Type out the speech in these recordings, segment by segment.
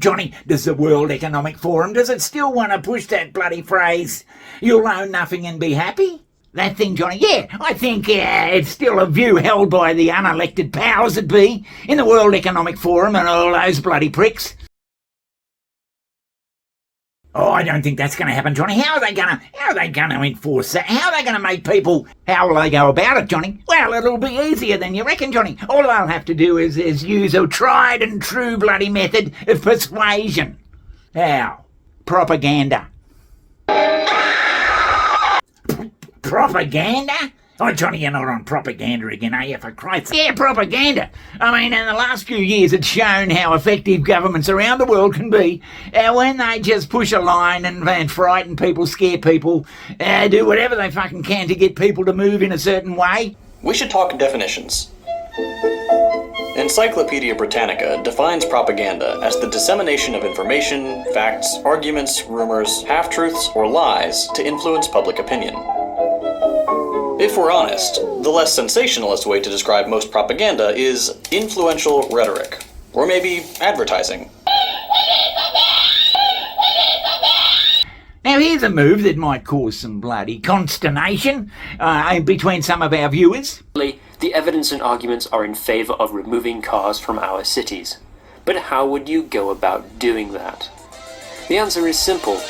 Johnny, does the World Economic Forum, does it still want to push that bloody phrase, you'll own nothing and be happy? That thing, Johnny, yeah, I think it's still a view held by the unelected powers that be in the World Economic Forum and all those bloody pricks. Oh, I don't think that's going to happen, Johnny. How are they going to enforce that? How are they going to make people, how will they go about it, Johnny? Well, it'll be easier than you reckon, Johnny. All they'll have to do is use a tried and true bloody method of persuasion. How? Propaganda. Propaganda? Oh, Johnny, you're not on propaganda again, are you, for Christ's sake? Yeah, propaganda. I mean, in the last few years, it's shown how effective governments around the world can be when they just push a line and frighten people, scare people, do whatever they fucking can to get people to move in a certain way. We should talk definitions. Encyclopedia Britannica defines propaganda as the dissemination of information, facts, arguments, rumors, half-truths, or lies to influence public opinion. If we're honest, the less sensationalist way to describe most propaganda is influential rhetoric, or maybe advertising. Now here's a move that might cause some bloody consternation between some of our viewers. The evidence and arguments are in favour of removing cars from our cities. But how would you go about doing that? The answer is simple.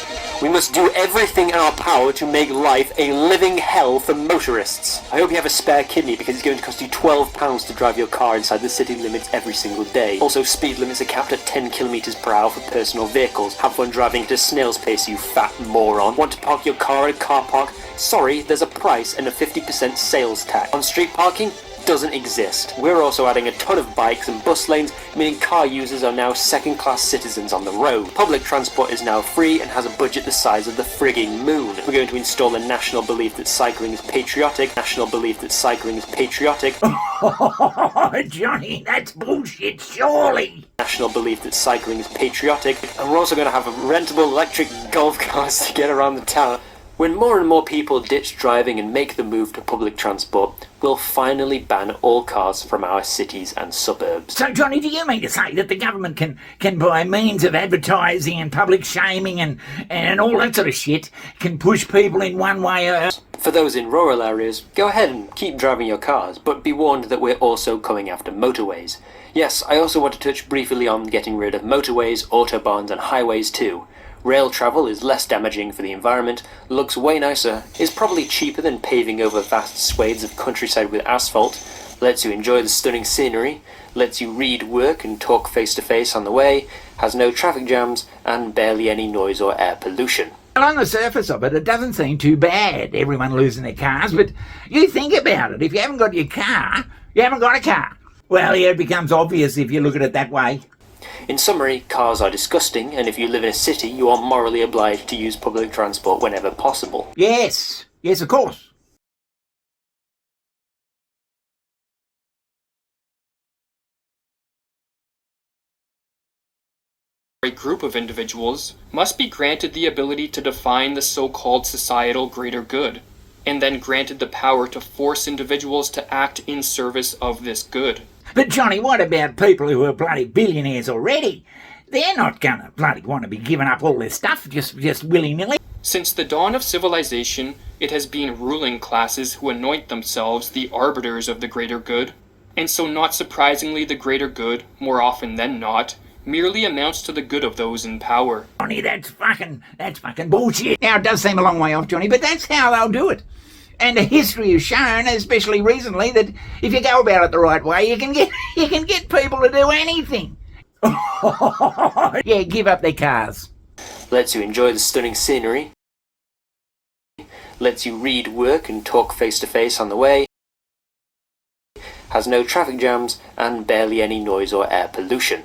We must do everything in our power to make life a living hell for motorists. I hope you have a spare kidney because it's going to cost you £12 to drive your car inside the city limits every single day. Also, speed limits are capped at 10 km per hour for personal vehicles. Have fun driving at a snail's pace, you fat moron. Want to park your car at a car park? Sorry, there's a price and a 50% sales tax. On street parking? Doesn't exist. We're also adding a ton of bikes and bus lanes, meaning car users are now second-class citizens on the road. Public transport is now free and has a budget the size of the frigging moon. We're going to install a national belief that cycling is patriotic. National belief that cycling is patriotic. Oh, Johnny, that's bullshit, surely. National belief that cycling is patriotic. And we're also going to have rentable electric golf cars to get around the town. When more and more people ditch driving and make the move to public transport, we'll finally ban all cars from our cities and suburbs. So, Johnny, do you mean to say that the government can by means of advertising and public shaming and all that sort of shit, can push people in one way or... For those in rural areas, go ahead and keep driving your cars, but be warned that we're also coming after motorways. Yes, I also want to touch briefly on getting rid of motorways, autobahns and highways too. Rail travel is less damaging for the environment, looks way nicer, is probably cheaper than paving over vast swathes of countryside with asphalt, lets you enjoy the stunning scenery, lets you read, work and talk face to face on the way, has no traffic jams and barely any noise or air pollution. Well, on the surface of it, it doesn't seem too bad, everyone losing their cars, but you think about it, if you haven't got your car, you haven't got a car. Well, yeah, it becomes obvious if you look at it that way. In summary, cars are disgusting, and if you live in a city, you are morally obliged to use public transport whenever possible. Yes, of course. A group of individuals must be granted the ability to define the so-called societal greater good, and then granted the power to force individuals to act in service of this good. But Johnny, what about people who are bloody billionaires already? They're not gonna bloody want to be giving up all their stuff just willy-nilly. Since the dawn of civilization, it has been ruling classes who anoint themselves the arbiters of the greater good. And so not surprisingly, the greater good, more often than not, merely amounts to the good of those in power. Johnny, that's fucking bullshit. Now, it does seem a long way off, Johnny, but that's how they'll do it. And the history has shown, especially recently, that if you go about it the right way, you can get people to do anything. Yeah, give up their cars. Lets you enjoy the stunning scenery. Lets you read, work and talk face to face on the way. Has no traffic jams and barely any noise or air pollution.